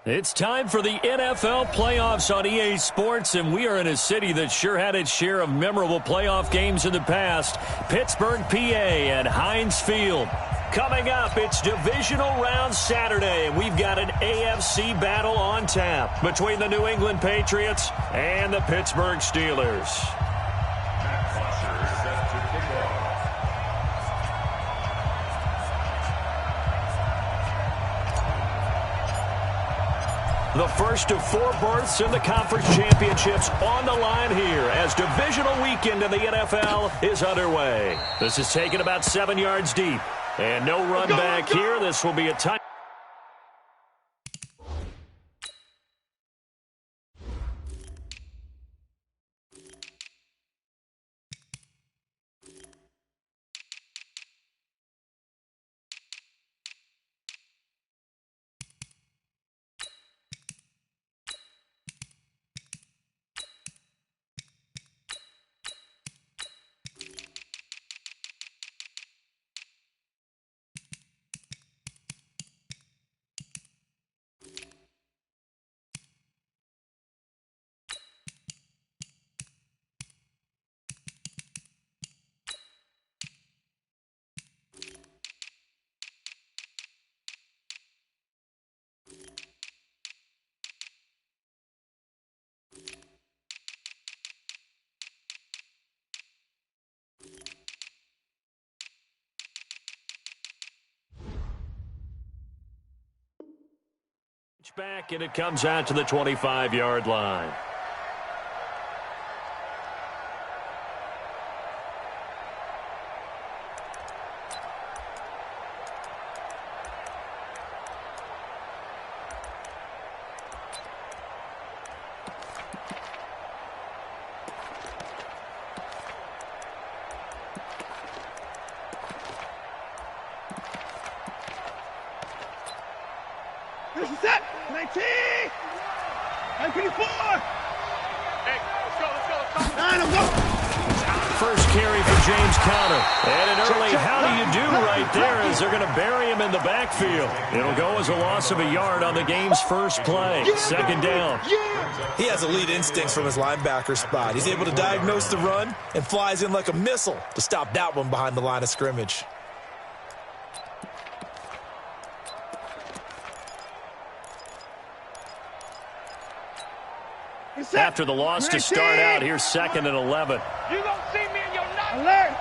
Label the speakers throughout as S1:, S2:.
S1: It's time for the NFL playoffs on EA Sports, and we are in a city that sure had its share of memorable playoff games in the past. Pittsburgh, PA at Heinz Field. Coming up, it's divisional round Saturday, and we've got an AFC battle on tap between the New England Patriots and the Pittsburgh Steelers. The first of 4 berths in the conference championships on the line here as divisional weekend in the NFL is underway. This is taken about 7 yards deep. And no run back here. This will be a touchdown. Back, and it comes out to the 25-yard line.
S2: This is it. 19. 24. Hey, let's go. 9, I'm go.
S1: First carry for James Conner. And an early how do you do right there as they're going to bury him in the backfield. It'll go as a loss of a yard on the game's first play. Second down.
S3: He has elite instincts from his linebacker spot. He's able to diagnose the run and flies in like a missile to stop that one behind the line of scrimmage.
S1: After the loss to start out, here's 2nd and 11.
S2: You gonna see me in your night. Alert.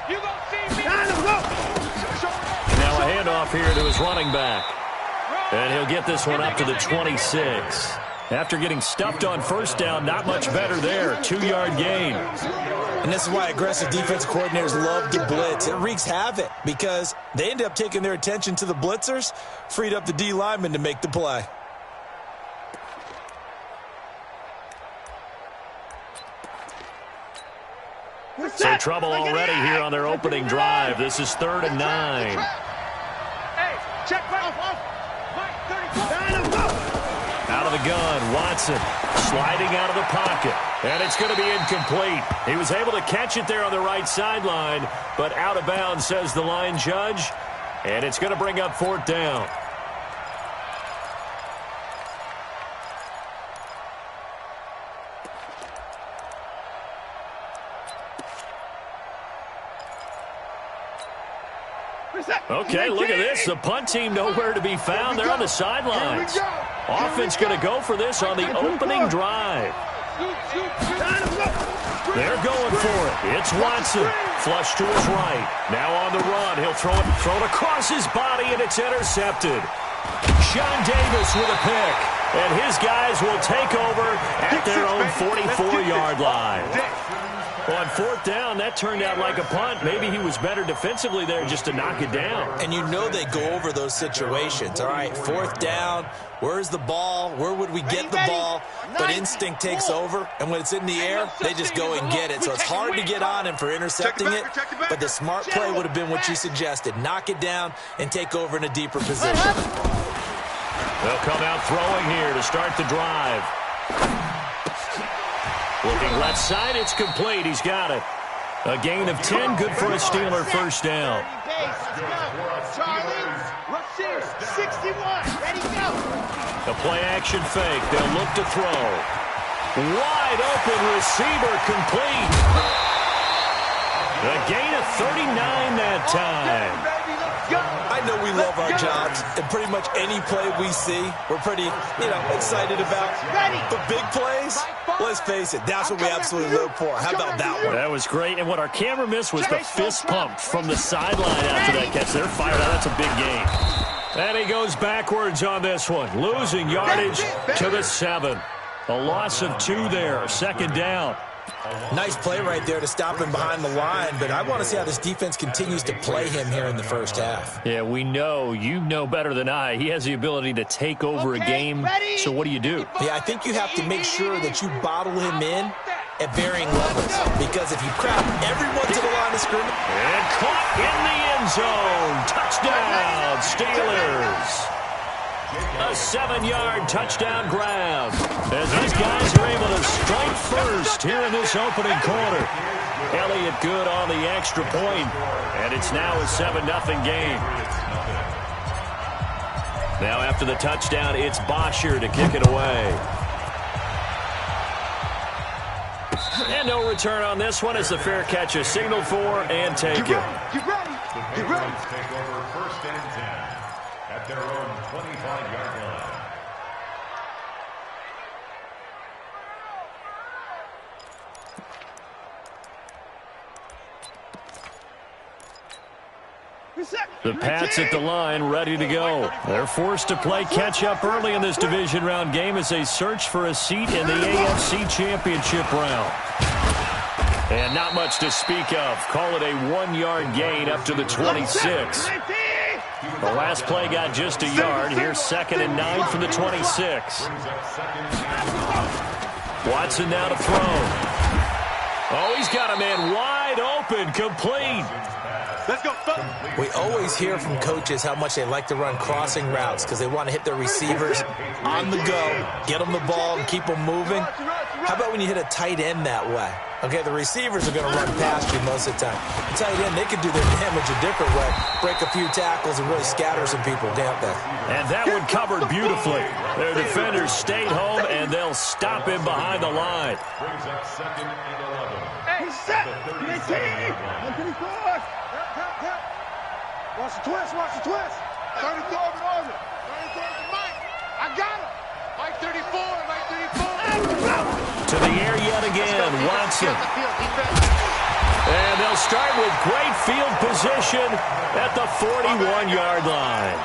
S2: You gonna see me.
S1: Now a handoff here to his running back. And he'll get this one up to the 26. After getting stuffed on first down, not much better there. 2-yard gain.
S3: And this is why aggressive defensive coordinators love to blitz. It wreaks havoc because they end up taking their attention to the blitzers, freed up the D lineman to make the play.
S1: So trouble already here on their opening drive. This is 3rd and 9.
S2: Hey, check off.
S1: Out of the gun, Watson sliding out of the pocket. And it's going to be incomplete. He was able to catch it there on the right sideline, but out of bounds, says the line judge. And it's going to bring up 4th down. Okay, look at this. The punt team nowhere to be found. They're on the sidelines. Offense going to go for this on the opening drive. They're going for it. It's Watson. Flush to his right. Now on the run. He'll throw it across his body, and it's intercepted. Sean Davis with a pick. And his guys will take over at their own 44-yard line. Well, on 4th down, that turned out like a punt. Maybe he was better defensively there just to knock it down.
S3: And you know they go over those situations. All right, 4th down, where's the ball? Where would we get the ball? But instinct takes over, and when it's in the air, they just go and get it. So it's hard to get on him for intercepting it, but the smart play would have been what you suggested. Knock it down and take over in a deeper position.
S1: They'll come out throwing here to start the drive. Looking left side, it's complete. He's got it. A gain of 10, good for a Steeler first down.
S2: Charlie, rush here, 61, ready, go.
S1: A play-action fake. They'll look to throw. Wide open receiver complete. A gain of 39 that time.
S3: I know we love our jobs, and pretty much any play we see, we're pretty, excited about. But big plays, let's face it, that's what we absolutely live for. How about that one?
S1: That was great, and what our camera missed was the fist pump from the sideline after that catch. They're fired out. That's a big gain. And he goes backwards on this one, losing yardage to the 7. A loss of 2 there, second down.
S3: Nice play right there to stop him behind the line, but I want to see how this defense continues to play him here in the first half.
S1: Yeah, we know. You know better than I. He has the ability to take over a game, so what do you do?
S3: Yeah, I think you have to make sure that you bottle him in at varying levels, because if you crowd everyone to the line of scrimmage.
S1: And caught in the end zone. Touchdown, Steelers. A 7-yard touchdown grab as these guys are able to strike first here in this opening quarter. Elliott good on the extra point, and it's now a 7-0 game. Now after the touchdown, it's Bosher to kick it away. And no return on this one as the fair catch is signaled for and taken.
S4: Get ready. Take over first and 10 at their own 25-yard line.
S1: The Pats at the line, ready to go. They're forced to play catch-up early in this division round game as they search for a seat in the AFC Championship round. And not much to speak of. Call it a 1-yard gain up to the 26. The last play got just a yard. Here's 2nd and 9 from the 26. Watson now to throw. Oh, he's got a man wide open, complete.
S2: Let's go.
S3: We always hear from coaches how much they like to run crossing routes because they want to hit their receivers on the go, get them the ball, and keep them moving. How about when you hit a tight end that way? Okay, the receivers are going to run past you most of the time. The tight end, they can do their damage a different way, break a few tackles and really scatter some people, can't they?
S1: And that one covered beautifully. Their defenders stayed home, and they'll stop him behind the line.
S4: Brings up 2nd and 11.
S2: He's set. 124. Watch the twist. 33rd and Oregon. 33rd and Mike. I got him. Mike 34.
S1: To the air yet again, Watson. And they'll start with great field position at the 41-yard line.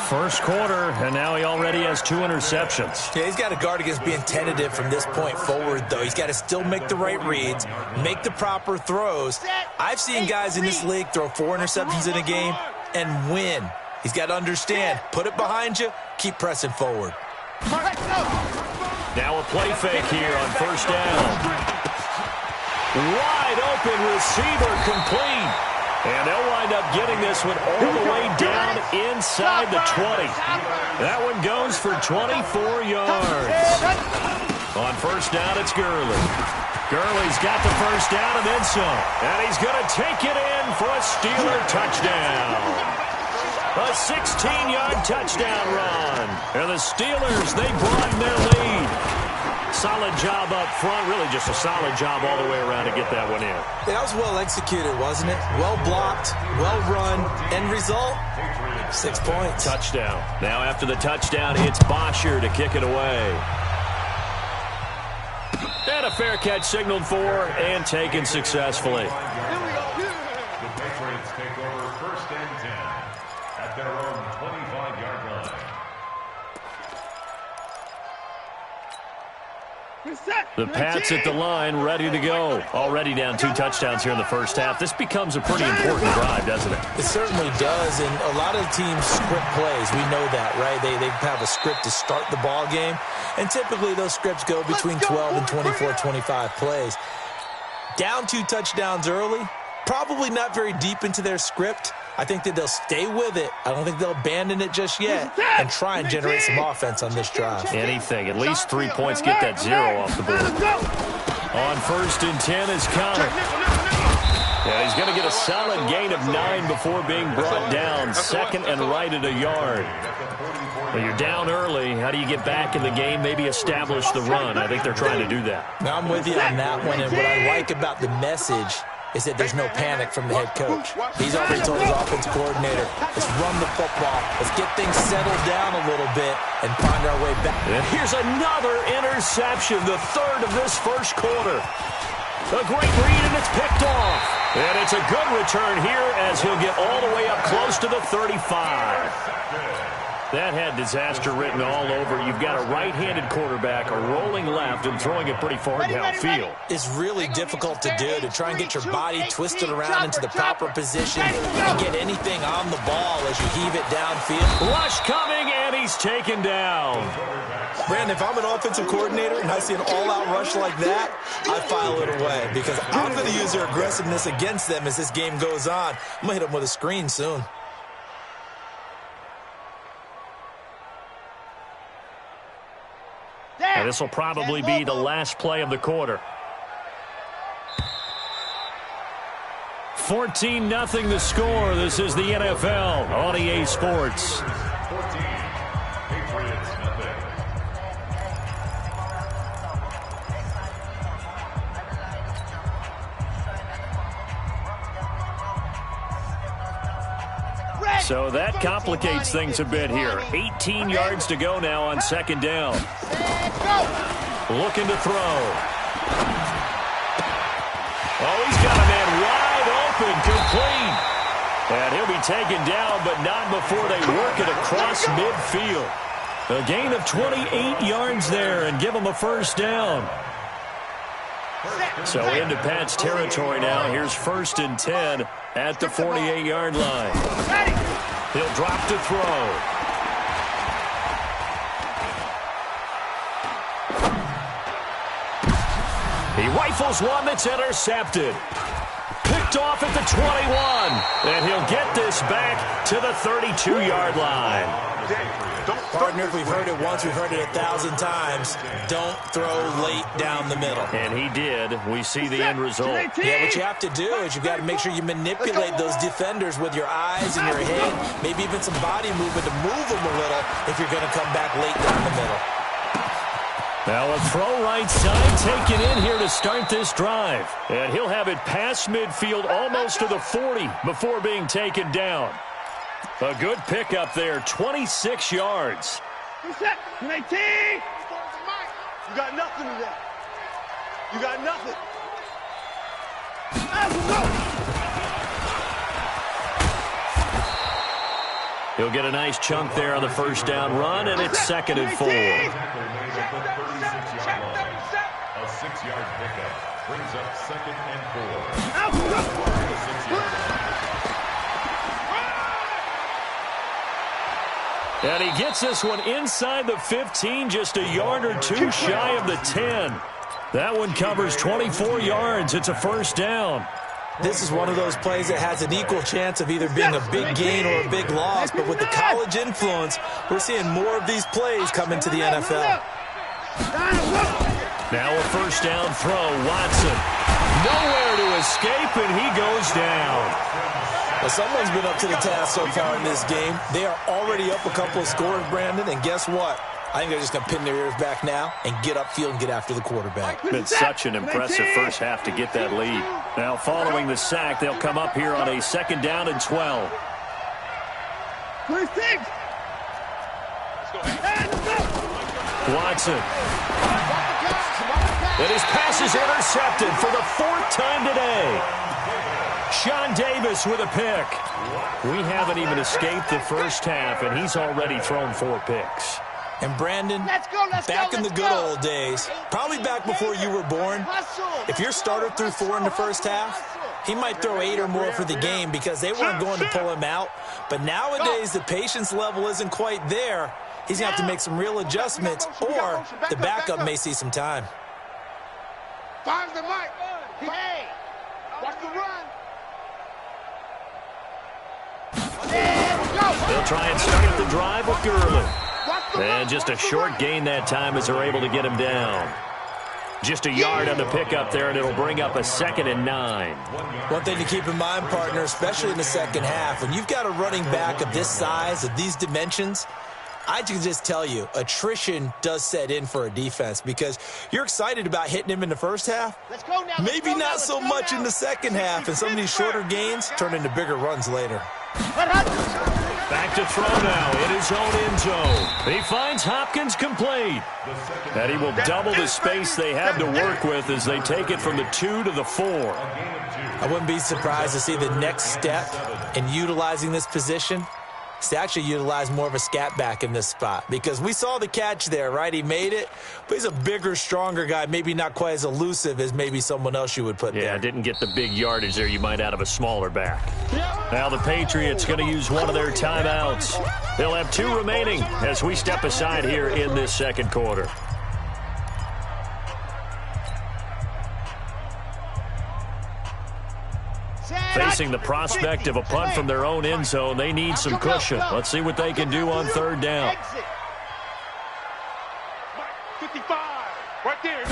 S1: First quarter, and now he already has 2 interceptions.
S3: Yeah, he's got to guard against being tentative from this point forward, though. He's got to still make the right reads, make the proper throws. I've seen guys in this league throw 4 interceptions in a game and win. He's got to understand, put it behind you, keep pressing forward.
S1: Now a play fake here on first down. Wide open receiver complete. And they'll wind up getting this one all the way down inside the 20. That one goes for 24 yards. On first down, it's Gurley. Gurley's got the first down and then some. And he's going to take it in for a Steeler touchdown. A 16-yard touchdown run. And the Steelers, they broaden their lead. Solid job up front. Really just a solid job all the way around to get that one in.
S3: Yeah, that was well executed, wasn't it? Well blocked, well run. End result, 6 points.
S1: Touchdown. Now after the touchdown, it's Bosher to kick it away. And a fair catch signaled for and taken successfully.
S4: The Patriots take over first and 10 at their own 25-yard line.
S1: The Pats at the line, ready to go. Already down 2 touchdowns here in the first half. This becomes a pretty important drive, doesn't it?
S3: It certainly does, and a lot of teams script plays. We know that, right? They have a script to start the ball game, and typically those scripts go between 12 and 24, 25 plays. Down 2 touchdowns early, probably not very deep into their script. I think that they'll stay with it. I don't think they'll abandon it just yet and try and generate some offense on this drive.
S1: Anything. At least 3 points. Get that 0 off the board. On first and 10 is Connor. And he's going to get a solid gain of 9 before being brought down. Second and right at a yard. Well, you're down early. How do you get back in the game? Maybe establish the run. I think they're trying to do that.
S3: Now, I'm with you on that one, and what I like about the message is that there's no panic from the head coach. He's already told his offensive coordinator, let's run the football. Let's get things settled down a little bit and find our way back.
S1: And here's another interception, the third of this first quarter. A great read, and it's picked off. And it's a good return here as he'll get all the way up close to the 35. That had disaster written all over. You've got a right-handed quarterback, a rolling left, and throwing it pretty far downfield.
S3: It's really difficult to do, to try and get your body twisted around into the proper position and get anything on the ball as you heave it downfield.
S1: Rush coming, and he's taken down.
S3: Brandon, if I'm an offensive coordinator and I see an all-out rush like that, I file it away because I'm going to use their aggressiveness against them as this game goes on. I'm going to hit them with a screen soon.
S1: And this will probably be the last play of the quarter. 14-0 the score. This is the NFL on EA Sports.
S4: 14, Patriots, nothing.
S1: So that complicates things a bit here. 18 yards to go now on second down. Looking to throw. Oh, he's got a man wide open, complete. And he'll be taken down, but not before they work it across midfield. A gain of 28 yards there and give him a first down. So into Pat's territory now. Here's 1st and 10 at the 48-yard line. He'll drop to throw. He rifles one that's intercepted. Picked off at the 21. And he'll get this back to the 32-yard line.
S3: Partner, if we've heard it once, we've heard it 1,000 times. Don't throw late down the middle.
S1: And he did. We see the end result.
S3: Yeah, what you have to do is you've got to make sure you manipulate those defenders with your eyes and your head, maybe even some body movement to move them a little if you're going to come back late down the middle.
S1: Now a throw right side taken in here to start this drive. And he'll have it past midfield almost to the 40 before being taken down. A good pickup there, 26 yards.
S2: You got nothing today. You got nothing.
S1: He'll get a nice chunk there on the first down run, and it's 2nd and 4.
S4: A 6-yard pickup brings up 2nd and 4.
S1: And he gets this one inside the 15, just a yard or two shy of the 10. That one covers 24 yards. It's a first down.
S3: This is one of those plays that has an equal chance of either being a big gain or a big loss, but with the college influence, we're seeing more of these plays come into the NFL.
S1: Now a first down throw, Watson. Nowhere to escape, and he goes down.
S3: Well, someone's been up to the task so far in this game. They are already up a couple of scores, Brandon, and guess what? I think they're just going to pin their ears back now and get upfield and get after the quarterback.
S1: Been such an impressive first half to get that lead. Now, following the sack, they'll come up here on a 2nd down and 12.
S2: 26.
S1: Watson. And his pass is intercepted for the 4th time today. Sean Davis with a pick. We haven't even escaped the first half, and he's already thrown 4 picks.
S3: And Brandon, back in the good old days, probably back before you were born, if your starter threw 4 in the first half, he might throw 8 or more for the game because they weren't going to pull him out. But nowadays, the patience level isn't quite there. He's going to have to make some real adjustments, or the backup may see some time.
S2: Find the mic. Hey, watch the run.
S1: They'll try and start the drive with Gurley. And just a short gain that time as they're able to get him down. Just a yard on the pickup there, and it'll bring up a 2nd and 9.
S3: One thing to keep in mind, partner, especially in the second half, when you've got a running back of this size, of these dimensions, I can just tell you, attrition does set in for a defense because you're excited about hitting him in the first half.
S2: Let's go now.
S3: Maybe not so much in the second half, and some of these shorter gains turn into bigger runs later.
S1: Back to throw now in his own end zone. He finds Hopkins complete. And he will double the space they have to work with as they take it from the 2 to the 4.
S3: I wouldn't be surprised to see the next step in utilizing this position is to actually utilize more of a scat back in this spot, because we saw the catch there, right? He made it, but he's a bigger, stronger guy, maybe not quite as elusive as maybe someone else you would put there.
S1: Yeah, didn't get the big yardage there you might out of a smaller back. Now the Patriots going to use one of their timeouts. They'll have 2 remaining as we step aside here in this second quarter. Facing the prospect of a punt from their own end zone, they need some cushion. Let's see what they can do on 3rd down.
S2: 55, right there.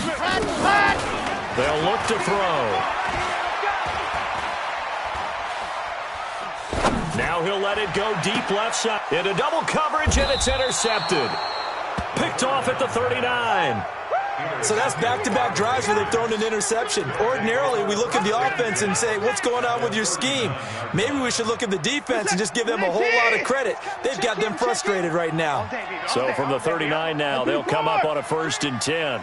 S1: They'll look to throw. Now he'll let it go deep left side. Into double coverage, and it's intercepted. Picked off at the 39.
S3: So that's back-to-back drives where they've thrown an interception. Ordinarily, we look at the offense and say, what's going on with your scheme? Maybe we should look at the defense and just give them a whole lot of credit. They've got them frustrated right now.
S1: So from the 39 now, they'll come up on a 1st and 10.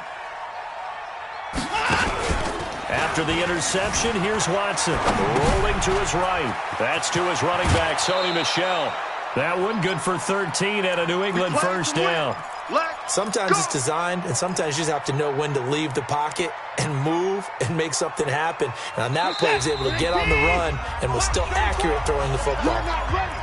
S1: After the interception, here's Watson. Rolling to his right. That's to his running back, Sony Michel. That one good for 13 at a New England 1st down.
S3: Sometimes it's designed, and sometimes you just have to know when to leave the pocket and move and make something happen. And on that play, he's able to get on the run and was still accurate throwing the football.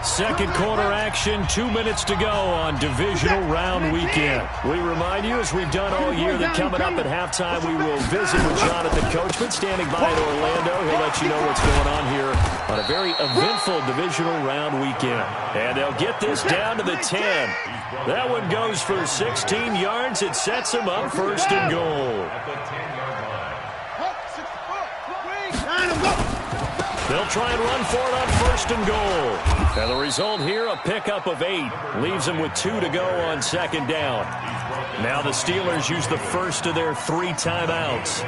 S1: Second quarter action, 2 minutes to go on divisional round weekend. We remind you, as we've done all year, that coming up at halftime, we will visit with Jonathan Coachman standing by in Orlando. He'll let you know what's going on here on a very eventful divisional round weekend. And they'll get this down to the 10. That one goes for 16 yards. It sets him up 1st and goal. They'll try and run for it on 1st and goal. And the result here, a pickup of 8. Leaves them with 2 to go on 2nd down. Now the Steelers use the first of their 3 timeouts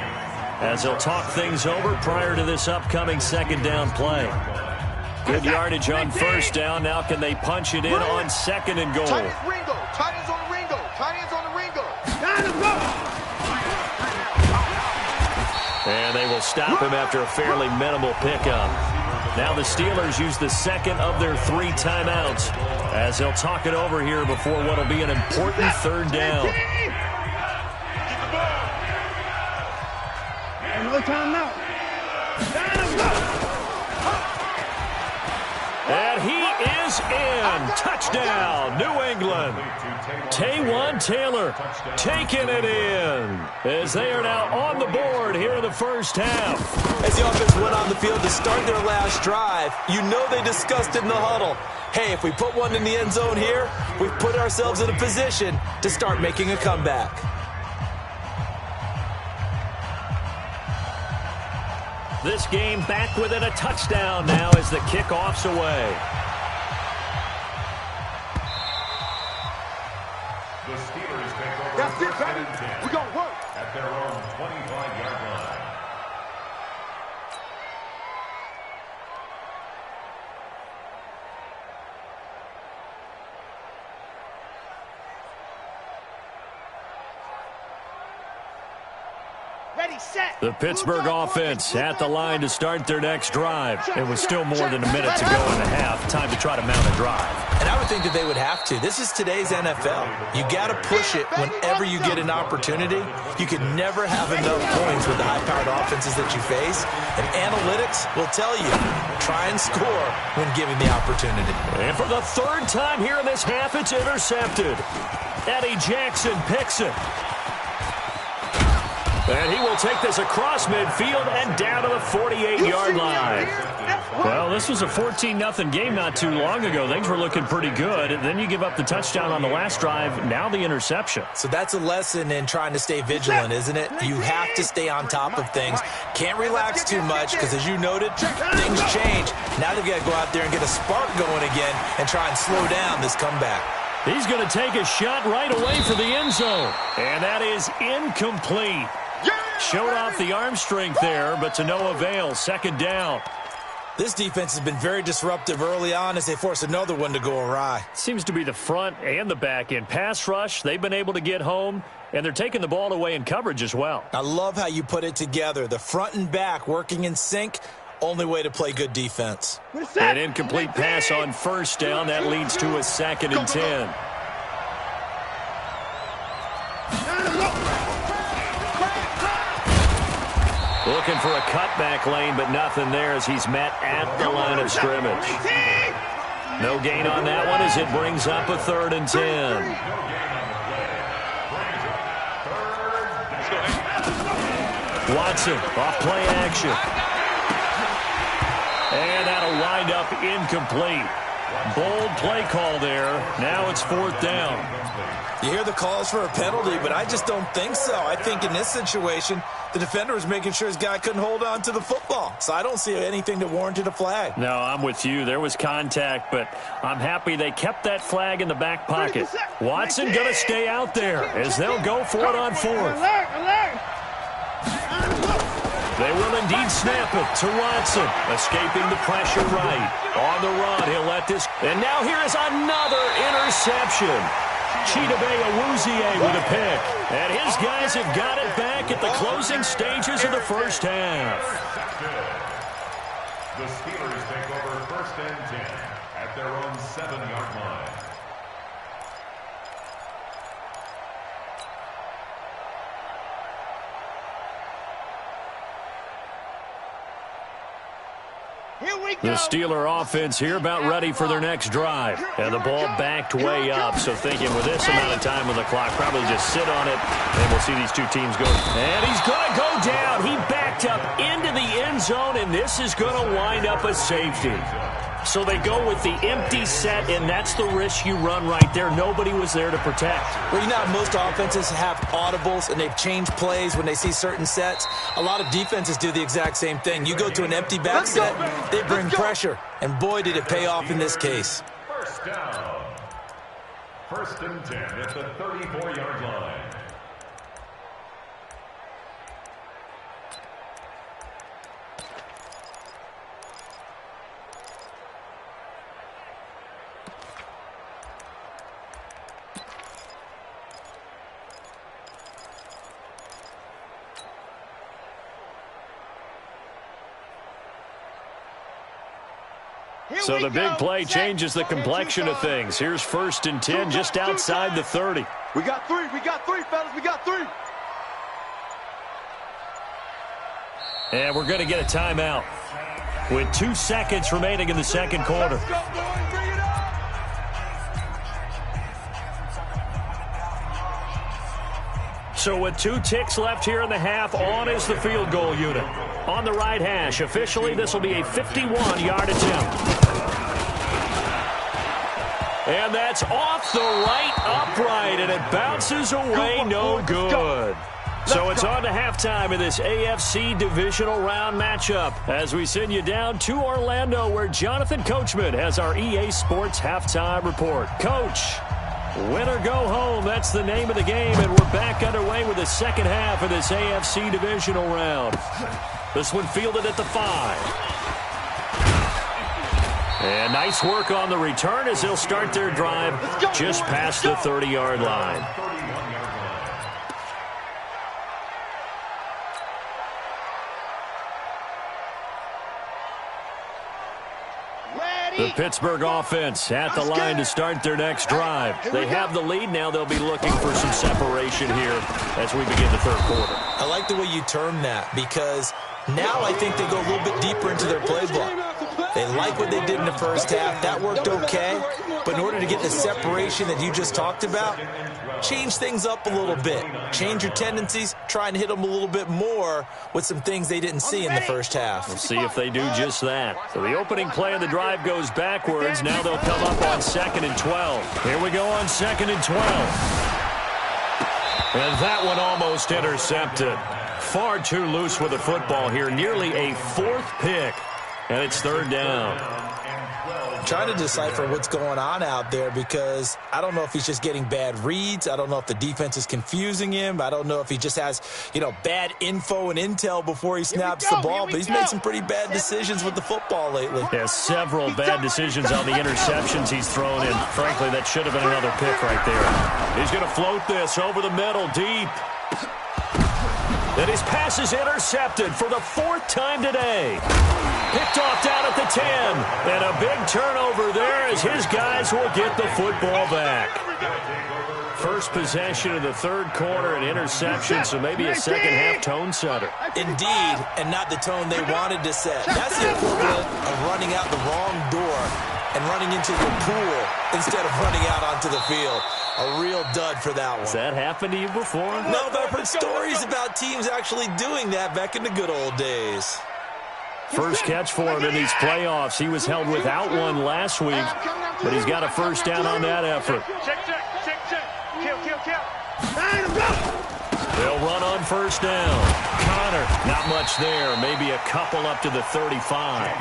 S1: as they'll talk things over prior to this upcoming 2nd down play. Good yardage on 1st down. Now can they punch it in on 2nd and goal?
S2: Tight ends on the Ringo. Tight ends on the Ringo. Got him, go!
S1: And they will stop him after a fairly minimal pickup. Now the Steelers use the 2nd of their 3 timeouts as they'll talk it over here before what will be an important 3rd down.
S2: No timeout.
S1: And he is in. Touchdown, New England. Taywan Taylor taking it in as they are now on the board here in the 1st half.
S3: As the offense went on the field to start their last drive, you know they discussed it in the huddle. Hey, if we put one in the end zone here, we've put ourselves in a position to start making a comeback.
S1: This game back within a touchdown now as the kickoff's away.
S4: The Steelers take over.
S2: That's it, baby. We're going to work.
S4: At their own 25-yard line.
S2: Ready, set.
S1: The Pittsburgh offense at the line to start their next drive. It was still more than a minute to go in the half. Time to try to mount a drive.
S3: And I would think that they would have to. This is today's NFL. You got to push it whenever you get an opportunity. You can never have enough points with the high-powered offenses that you face. And analytics will tell you, try and score when given the opportunity.
S1: And for the 3rd time here in this half, it's intercepted. Eddie Jackson picks it. And he will take this across midfield and down to the 48-yard line. Well, this was a 14-0 game not too long ago. Things were looking pretty good. Then you give up the touchdown on the last drive, now the interception.
S3: So that's a lesson in trying to stay vigilant, isn't it? You have to stay on top of things. Can't relax too much because, as you noted, things change. Now they've got to go out there and get a spark going again and try and slow down this comeback.
S1: He's going to take a shot right away for the end zone. And that is incomplete. Showed off the arm strength there, but to no avail. Second down.
S3: This defense has been very disruptive early on as they force another one to go awry.
S1: Seems to be the front and the back end. Pass rush, they've been able to get home, and they're taking the ball away in coverage as well.
S3: I love how you put it together. The front and back working in sync, only way to play good defense.
S1: An incomplete pass on first down. That leads to a 2nd and 10. Looking for a cutback lane, but nothing there as he's met at the line of scrimmage. No gain on that one as it brings up a 3rd and 10. Watson off play action. And that'll wind up incomplete. Bold play call there. Now it's 4th down.
S3: You hear the calls for a penalty, but I just don't think so. I think in this situation, the defender was making sure his guy couldn't hold on to the football. So I don't see anything that warranted a flag.
S1: No, I'm with you. There was contact, but I'm happy they kept that flag in the back pocket. Watson going to stay out there as they'll go for it on 4th. They will indeed snap it to Watson, escaping the pressure right. On the run, he'll let this. And now here is another interception. Chidobe Awuzie with a pick. And his guys have got it back at the closing stages of the first half.
S4: The Steelers take over 1st and 10 at their own 7-yard line.
S1: The Steeler offense here about ready for their next drive. And the ball backed way up. So thinking with this amount of time on the clock, probably just sit on it. And we'll see these two teams go. And he's going to go down. He backed up into the end zone. And this is going to wind up a safety. So they go with the empty set, and that's the risk you run right there. Nobody was there to protect.
S3: Well, you know how most offenses have audibles, and they've changed plays when they see certain sets. A lot of defenses do the exact same thing. You go to an empty back set, they bring pressure. And boy, did it pay off in this case.
S4: First down. 1st and 10 at the 34-yard line.
S1: So the big play changes the complexion of things. Here's 1st and 10 just outside the 30.
S2: We got three, fellas, we got 3.
S1: And we're going to get a timeout with 2 seconds remaining in the second quarter.
S2: Let's go, boys, bring it up.
S1: So with 2 ticks left here in the half, on is the field goal unit. On the right hash, officially this will be a 51-yard attempt. And that's off the right upright, and it bounces away, no good. So it's on to halftime in this AFC divisional round matchup as we send you down to Orlando where Jonathan Coachman has our EA Sports halftime report. Coach, win or go home, that's the name of the game, and we're back underway with the second half of this AFC divisional round. This one fielded at the 5. And nice work on the return as they'll start their drive just past the 30-yard line. The Pittsburgh offense at the line to start their next drive. They have the lead now. They'll be looking for some separation here as we begin the third quarter.
S3: I like the way you term that because Now I think they go a little bit deeper into their playbook. They like what they did in the first half. That worked okay. But in order to get the separation that you just talked about, change things up a little bit. Change your tendencies. Try and hit them a little bit more with some things they didn't see in the first half.
S1: We'll see if they do just that. So the opening play of the drive goes backwards. Now they'll come up on 2nd and 12. Here we go on 2nd and 12. And that one almost intercepted. Far too loose with the football here. Nearly a 4th pick. And it's 3rd down.
S3: I'm trying to decipher what's going on out there because I don't know if he's just getting bad reads. I don't know if the defense is confusing him. I don't know if he just has, bad info and intel before he snaps the ball. But he's made some pretty bad decisions with the football lately.
S1: Yeah, several bad decisions on the interceptions he's thrown in. Frankly, that should have been another pick right there. He's going to float this over the middle, deep. And his pass is intercepted for the 4th time today. Picked off down at the 10. And a big turnover there as his guys will get the football back. First possession of the 3rd quarter, an interception, so maybe a second-half tone setter.
S3: Indeed, and not the tone they wanted to set. That's the equivalent of running out the wrong door and running into the pool instead of running out onto the field. A real dud for that one.
S1: Has that happened to you before?
S3: No, but I've heard stories about teams actually doing that back in the good old days.
S1: First catch for him in these playoffs. He was held without one last week, but he's got a first down on that effort.
S2: Check. Kill.
S1: They'll run on first down. Connor, not much there. Maybe a couple up to the 35.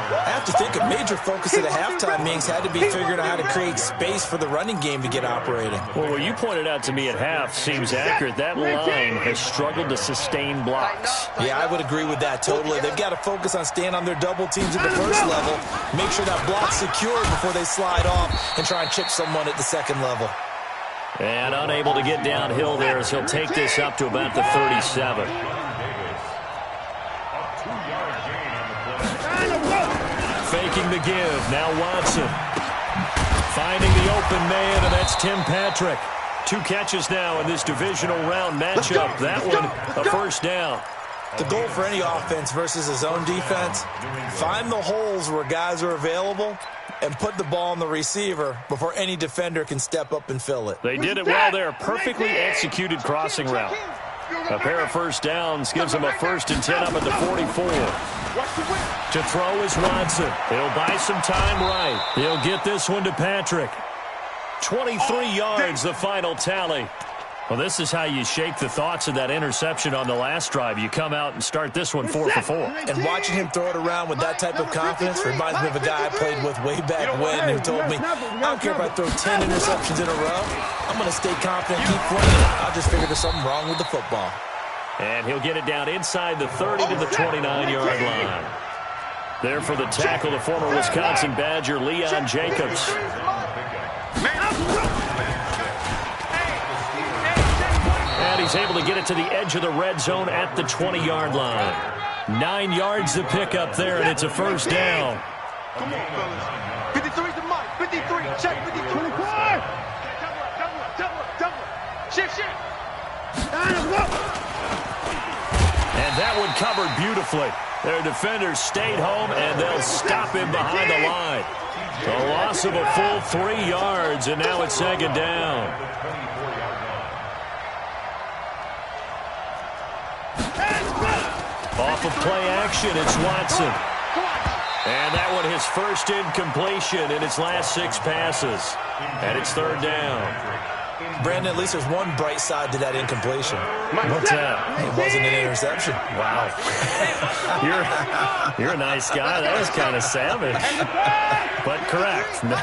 S3: I have to think a major focus of the halftime meetings had to be figuring out how to create space for the running game to get operating.
S1: Well, what you pointed out to me at half seems accurate. That line has struggled to sustain blocks.
S3: Yeah, I would agree with that totally. They've got to focus on staying on their double teams at the first level, make sure that block's secured before they slide off and try and chip someone at the second level.
S1: And unable to get downhill there as he'll take this up to about the 37. Faking the give. Now Watson. Finding the open man, and that's Tim Patrick. 2 catches now in this divisional round matchup. That one, a first down.
S3: The goal for any offense versus a zone defense, find the holes where guys are available and put the ball on the receiver before any defender can step up and fill it.
S1: They did it well there. Perfectly executed crossing route. A pair of first downs gives them a 1st and 10 up at the 44. To throw is Watson. He'll buy some time right. He'll get this one to Patrick. 23 yards, the final tally. Well, this is how you shake the thoughts of that interception on the last drive. You come out and start this one 4 for 4.
S3: And watching him throw it around with that type of confidence reminds me of a guy I played with way back when who told me, I don't care if I throw 10 interceptions in a row. I'm going to stay confident, keep playing it. I'll just figure there's something wrong with the football.
S1: And he'll get it down inside the 30 to the 29-yard line. There for the tackle, the former Wisconsin Badger, Leon Jacobs. And he's able to get it to the edge of the red zone at the 20-yard line. 9 yards to pick up there, and it's a first down.
S2: Come on, fellas. 53's the mark. 53. Check 53. 25. Double. Shift.
S1: And that one covered beautifully. Their defenders stayed home, and they'll stop him behind the line. A loss of a full 3 yards, and now it's 2nd down. Off of play action, it's Watson. And that one his first incompletion in his last 6 passes. And it's 3rd down.
S3: Brandon, at least there's one bright side to that incompletion.
S1: What's that?
S3: It wasn't an interception.
S1: Wow. You're a nice guy. That was kind of savage. But correct. No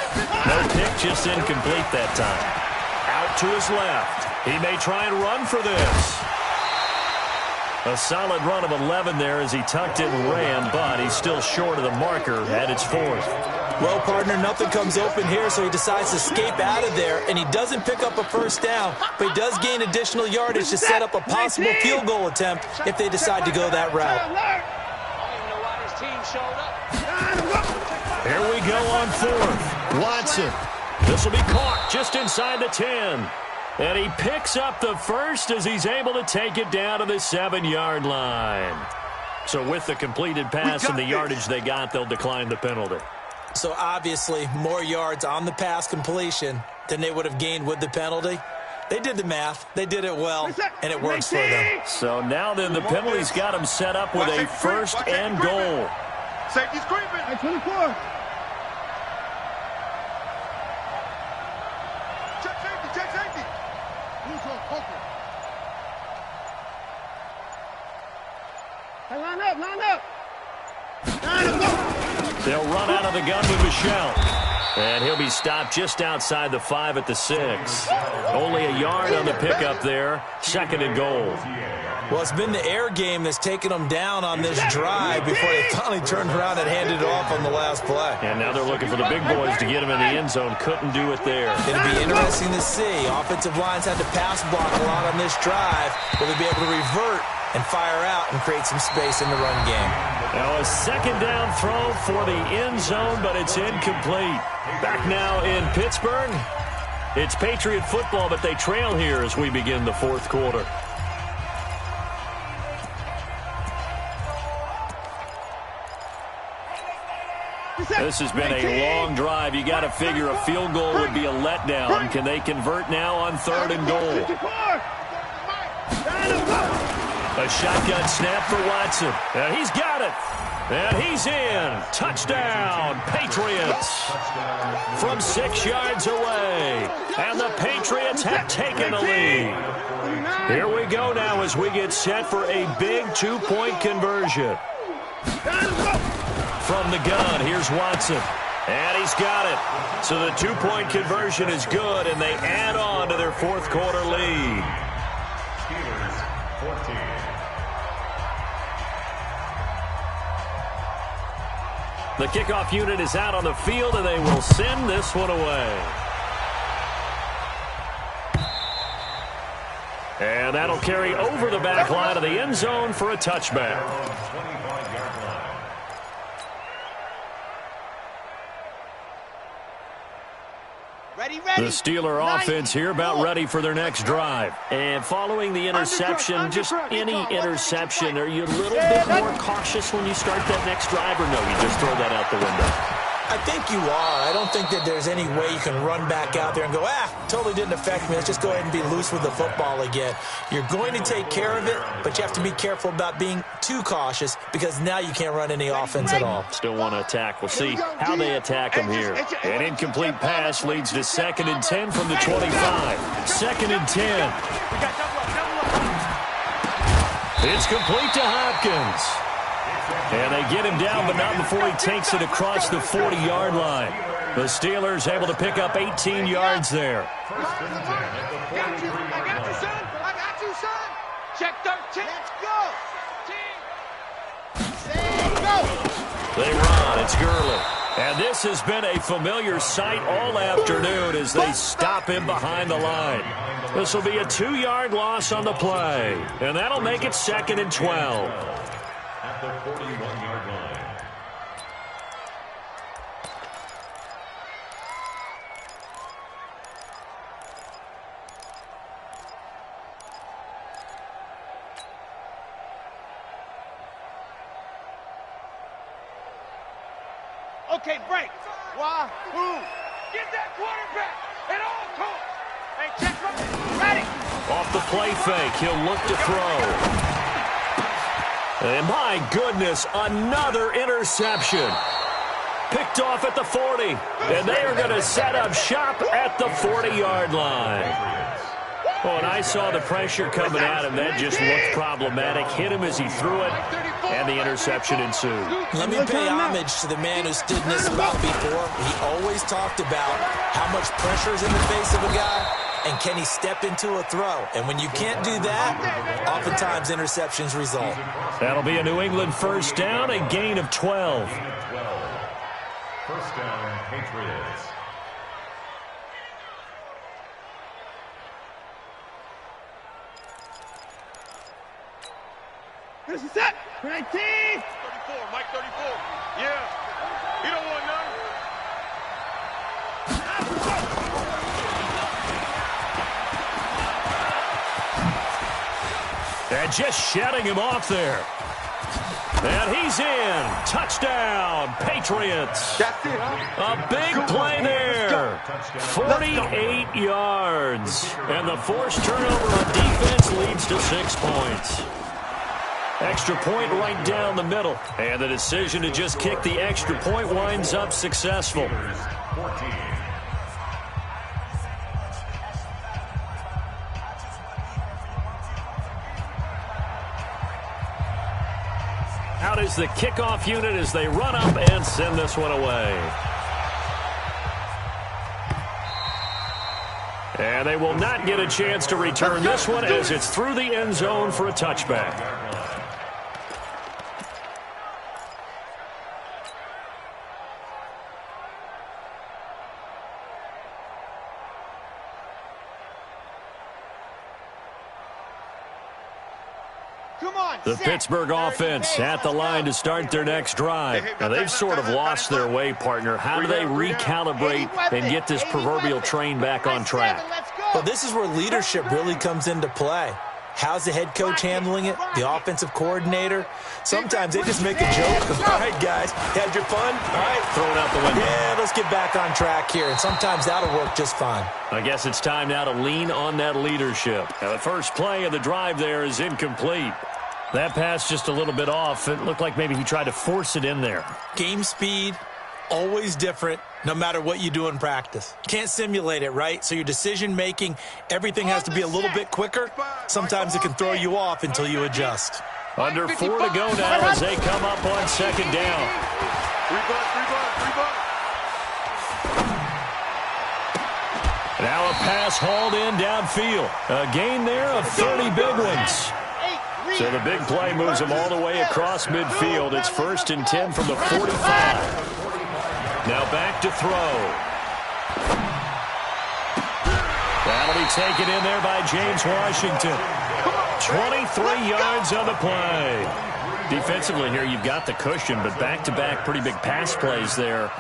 S1: pick, just incomplete that time. Out to his left. He may try and run for this. A solid run of 11 there as he tucked it and ran, but he's still short of the marker at its 4th.
S3: Well, partner, nothing comes open here, so he decides to escape out of there, and he doesn't pick up a first down, but he does gain additional yardage to set up a possible field goal attempt if they decide to go that route.
S1: Here we go on 4th. Watson. This will be caught just inside the 10. And he picks up the first as he's able to take it down to the 7-yard line. So with the completed pass and the yardage they got, they'll decline the penalty.
S3: So obviously more yards on the pass completion than they would have gained with the penalty. They did the math. They did it well, and it works for them.
S1: So now then the penalty's got them set up with a first and goal.
S2: Safety's creeping. 24. Check safety, check safety. Hey, line up, line up.
S1: They'll run out of the gun with Michelle. And he'll be stopped just outside the 5 at the 6. Only a yard on the pickup there. Second and goal.
S3: Well, it's been the air game that's taken them down on this drive before they finally turned around and handed it off on the last play.
S1: And now they're looking for the big boys to get him in the end zone. Couldn't do it there.
S3: It'll be interesting to see. Offensive lines had to pass block a lot on this drive. Will they be able to revert and fire out and create some space in the run game?
S1: Now a second down throw for the end zone, but it's incomplete. Back now in Pittsburgh. It's Patriot football, but they trail here as we begin the fourth quarter. This has been a long drive. You got to figure a field goal would be a letdown. Can they convert now on third and goal? A shotgun snap for Watson. And he's got it. And he's in. Touchdown, Patriots. From 6 yards away. And the Patriots have taken the lead. Here we go now as we get set for a big two-point conversion. From the gun, here's Watson. And he's got it. So the two-point conversion is good, and they add on to their fourth quarter lead.
S4: Steelers 14.
S1: The kickoff unit is out on the field, and they will send this one away. And that'll carry over the back line of the end zone for a touchback.
S4: 25-yard line.
S1: The Steeler offense here about ready for their next drive. And following the interception, just any interception, are you a little bit more cautious when you start that next drive, or no, you just throw that out the window?
S3: I think you are. I don't think that there's any way you can run back out there and go, totally didn't affect me. Let's just go ahead and be loose with the football again. You're going to take care of it, but you have to be careful about being too cautious because now you can't run any offense at all.
S1: Still want to attack. We'll see how they attack them here. An incomplete pass leads to 2nd and 10 from the 25. 2nd and 10. It's complete to Hopkins. And they get him down, but not before he takes it across the 40-yard line. The Steelers able to pick up 18 yards there.
S2: I got you, son. Check 13. Let's go.
S1: They run. It's Gurley. And this has been a familiar sight all afternoon as they stop him behind the line. This will be a 2-yard loss on the play. And that'll make it 2nd and 12.
S4: At the 41-yard line.
S2: Okay, break. Why? Who? Get that quarterback at all costs. Hey, check right. Ready.
S1: Off the play fake, he'll look to throw. And my goodness, another interception. Picked off at the 40. And they are going to set up shop at the 40-yard line. Oh, and I saw the pressure coming at him. That just looked problematic. Hit him as he threw it, and the interception ensued.
S3: Let me pay homage to the man who stood in this spot before. He always talked about how much pressure is in the face of a guy. And can he step into a throw? And when you can't do that, oftentimes interceptions result.
S1: That'll be a New England first down, a gain of 12.
S4: First down, Patriots.
S2: This is it. 19. 34, Mike 34. Yeah. He don't want none.
S1: And just shutting him off there. And he's in. Touchdown, Patriots.
S2: That's it.
S1: A big play there. 48 yards. And the forced turnover on defense leads to 6 points. Extra point right down the middle. And the decision to just kick the extra point winds up successful. Out is the kickoff unit as they run up and send this one away. And they will not get a chance to return this one as it's through the end zone for a touchback. The Pittsburgh offense at the line to start their next drive. Now, they've sort of lost their way, partner. How do they recalibrate and get this proverbial train back on track?
S3: Well, this is where leadership really comes into play. How's the head coach handling it? The offensive coordinator? Sometimes they just make a joke. All right, guys, had your fun? All right,
S1: throw it out the window.
S3: Yeah, let's get back on track here, and sometimes that'll work just fine.
S1: I guess it's time now to lean on that leadership. Now, the first play of the drive there is incomplete. That pass just a little bit off. It looked like maybe he tried to force it in there.
S3: Game speed, always different, no matter what you do in practice. Can't simulate it, right? So your decision-making, everything has to be a little bit quicker. Sometimes it can throw you off until you adjust.
S1: Under 4 to go now as they come up on second down. Now a pass hauled in downfield. A gain there of 30 big ones. So the big play moves them all the way across midfield. It's 1st and 10 from the 45. Now back to throw. That'll be taken in there by James Washington. 23 yards on the play. Defensively here, you've got the cushion, but back-to-back pretty big pass plays there.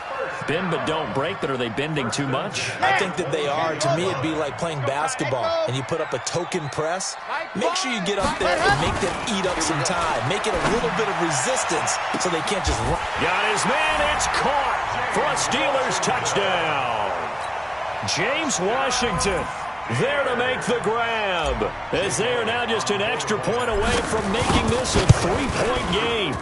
S1: Bend but don't break, but are they bending too much?
S3: I think that they are. To me, it'd be like playing basketball, and you put up a token press. Make sure you get up there and make them eat up some time. Make it a little bit of resistance so they can't just run.
S1: Got his man. It's caught for a Steelers touchdown. James Washington there to make the grab, as they are now just an extra point away from making this a 3-point game.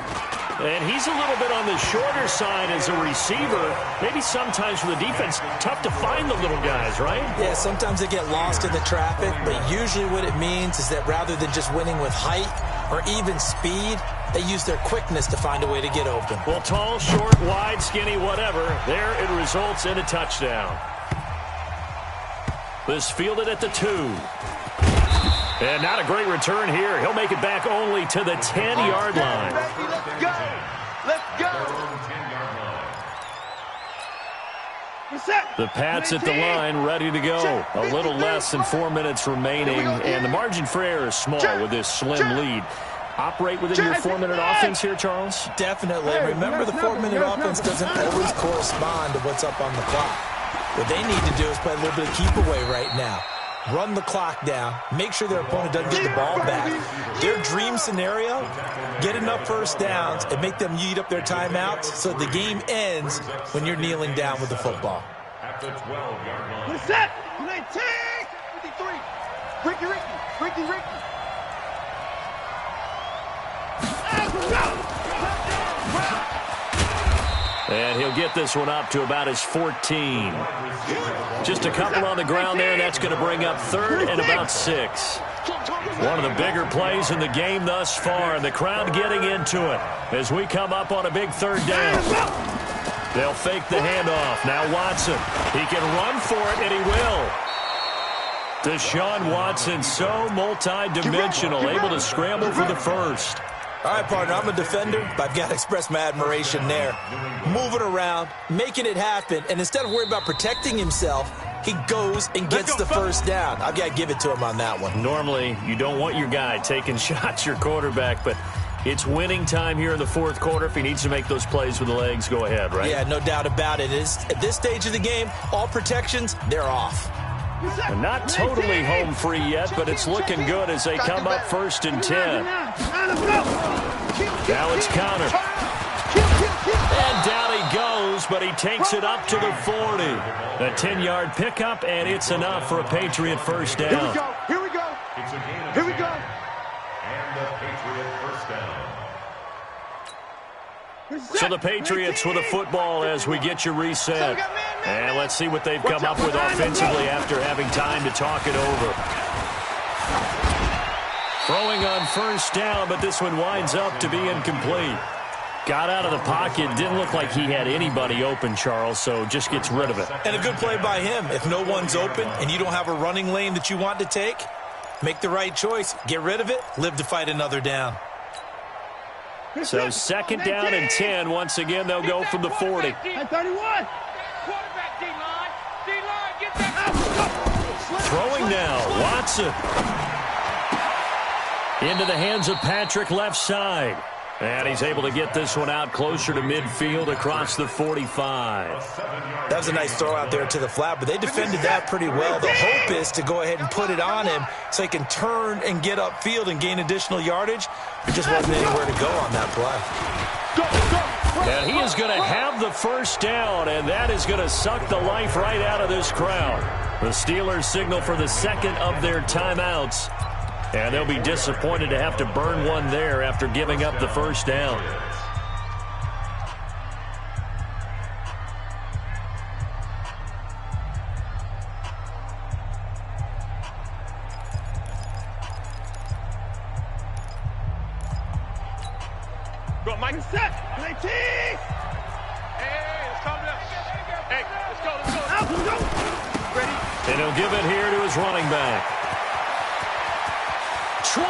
S1: And he's a little bit on the shorter side as a receiver. Maybe sometimes for the defense, tough to find the little guys, right?
S3: Yeah, sometimes they get lost in the traffic, but usually what it means is that rather than just winning with height or even speed, they use their quickness to find a way to get open.
S1: Well, tall, short, wide, skinny, whatever, there it results in a touchdown. This fielded at the 2. And not a great return here. He'll make it back only to the 10-yard line.
S2: Let's go. Let's go.
S1: The Pats at the line, ready to go. A little less than 4 minutes remaining, and the margin for error is small with this slim lead. Operate within your 4-minute offense here, Charles?
S3: Definitely. Remember, the 4-minute offense doesn't always correspond to what's up on the clock. What they need to do is play a little bit of keep away right now. Run the clock down, make sure their opponent doesn't get the ball back. Their dream scenario, get enough first downs and make them eat up their timeouts so the game ends when you're kneeling down with the football.
S4: At the 12-yard line.
S2: What's that? 19, 53. Ricky.
S1: And he'll get this one up to about his 14. Just a couple on the ground there, and that's going to bring up 3rd and about 6. One of the bigger plays in the game thus far, and the crowd getting into it as we come up on a big 3rd down. They'll fake the handoff. Now Watson. He can run for it, and he will. Deshaun Watson, so multi-dimensional, able to scramble for the first.
S3: All right, partner, I'm a defender, but I've got to express my admiration there. Moving around, making it happen, and instead of worrying about protecting himself, he goes and gets the first down. I've got to give it to him on that one.
S1: Normally, you don't want your guy taking shots, your quarterback, but it's winning time here in the 4th quarter. If he needs to make those plays with the legs, go ahead, right?
S3: Yeah, no doubt about it. At this stage of the game, all protections, they're off.
S1: And not totally home free yet, but it's looking good as they come up 1st and 10. Now it's Connor. And down he goes, but he takes it up to the 40. A 10-yard pickup, and it's enough for a Patriot first down.
S2: Here we go.
S4: It's a gain of
S2: Here we
S4: 10.
S2: go.
S4: And the Patriot first down.
S1: So the Patriots with a football as we get you reset. And let's see what they've come up with offensively after having time to talk it over. Throwing on first down, but this one winds up to be incomplete. Got out of the pocket. Didn't look like he had anybody open, Charles, so just gets rid of it.
S3: And a good play by him. If no one's open and you don't have a running lane that you want to take, make the right choice. Get rid of it. Live to fight another down.
S1: So second down and 10. Once again, they'll go from the 40.
S2: Hey, 31.
S1: Throwing now, Watson. Into the hands of Patrick, left side. And he's able to get this one out closer to midfield across the 45.
S3: That was a nice throw out there to the flat, but they defended that pretty well. The hope is to go ahead and put it on him so he can turn and get upfield and gain additional yardage. There just wasn't anywhere to go on that play.
S1: And he is going to have the first down, and that is going to suck the life right out of this crowd. The Steelers signal for the second of their timeouts. And they'll be disappointed to have to burn one there after giving up the first down.
S2: Go, Mike. Set. Play T. Hey, let's calm down. Hey, let's go. Out, let's go. Ready?
S1: And he'll give it here to his running back. 20.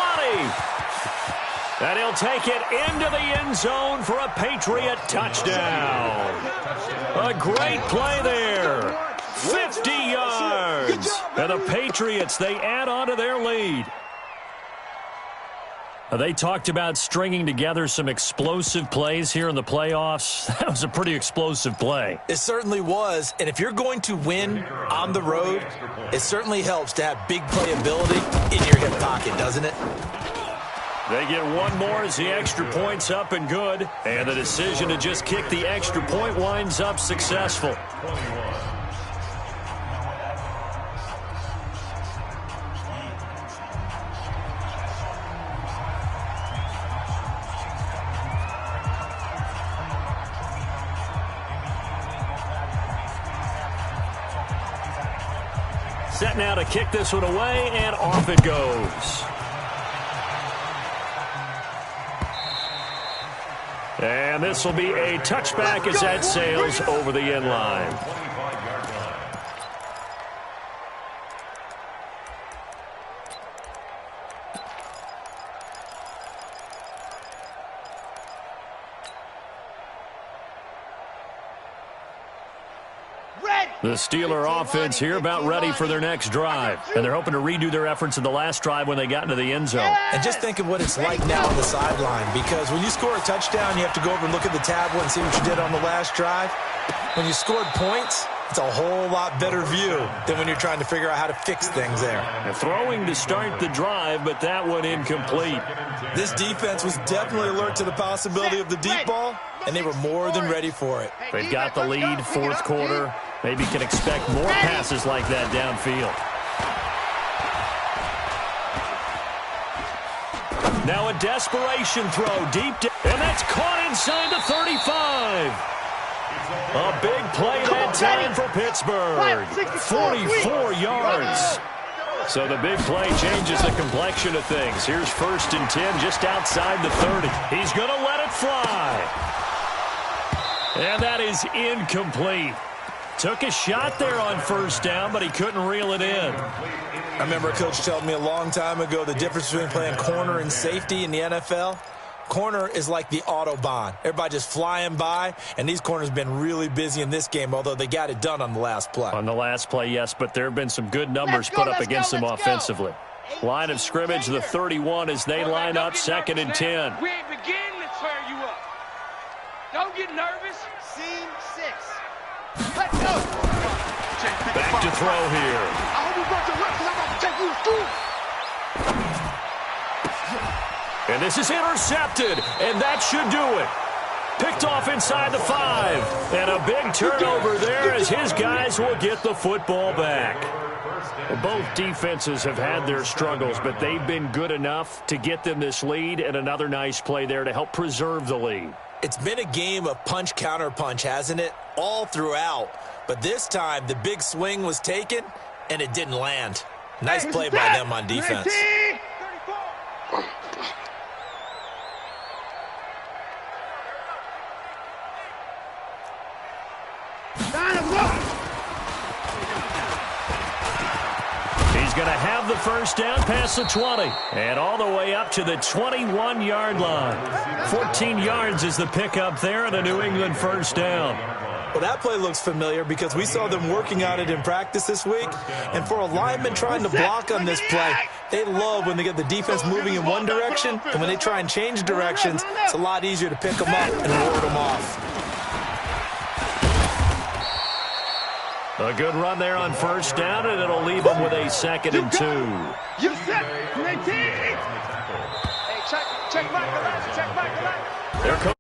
S1: And he'll take it into the end zone for a Patriot touchdown. A great play there. 50 yards. And the Patriots, they add on to their lead. They talked about stringing together some explosive plays here in the playoffs. That was a pretty explosive play.
S3: It certainly was, and if you're going to win on the road, it certainly helps to have big playability in your hip pocket, doesn't it?
S1: They get one more as the extra point's up and good, and the decision to just kick the extra point winds up successful. Set now to kick this one away, and off it goes. And this will be a touchback as that sails over the end line. The Steeler offense here about ready for their next drive. And they're hoping to redo their efforts in the last drive when they got into the end zone.
S3: And just think of what it's like now on the sideline, because when you score a touchdown, you have to go over and look at the tablet and see what you did on the last drive. When you scored points, it's a whole lot better view than when you're trying to figure out how to fix things there.
S1: And throwing to start the drive, but that one incomplete.
S3: This defense was definitely alert to the possibility of the deep ball, and they were more than ready for it.
S1: They've got the lead, fourth quarter. Maybe can expect more passes like that downfield. Now a desperation throw deep down, and that's caught inside the 35. A big play that time for Pittsburgh. 44 yards. So the big play changes the complexion of things. Here's 1st and 10 just outside the 30. He's going to let it fly. And that is incomplete. Took a shot there on first down, but he couldn't reel it in.
S3: I remember a coach telling me a long time ago the difference between playing corner and safety in the NFL. Corner is like the Autobahn. Everybody just flying by, and these corners have been really busy in this game, although they got it done on the last play.
S1: On the last play, yes, but there have been some good numbers put up against them offensively. Line of scrimmage, the 31, as they line up 2nd and 10.
S2: We ain't beginning to tear you up. Don't get nervous. Scene 6. Let's go.
S1: Back to throw here.
S2: I hope you brought your reps, because I'm about to take you to school.
S1: And this is intercepted, and that should do it. Picked off inside the 5. And a big turnover there as his guys will get the football back. Well, both defenses have had their struggles, but they've been good enough to get them this lead, and another nice play there to help preserve the lead.
S3: It's been a game of punch-counter-punch, hasn't it? All throughout. But this time, the big swing was taken, and it didn't land. Nice play by them on defense.
S1: He's going to have the first down past the 20 and all the way up to the 21-yard line. 14 yards is the pickup there and a New England first down.
S3: Well, that play looks familiar because we saw them working on it in practice this week. And for a lineman trying to block on this play, they love when they get the defense moving in one direction. And when they try and change directions, it's a lot easier to pick them up and ward them off.
S1: A good run there on first down, and it'll leave them with a 2nd and 2.
S2: You set. Hey, check back the line. Check back the line.
S1: Their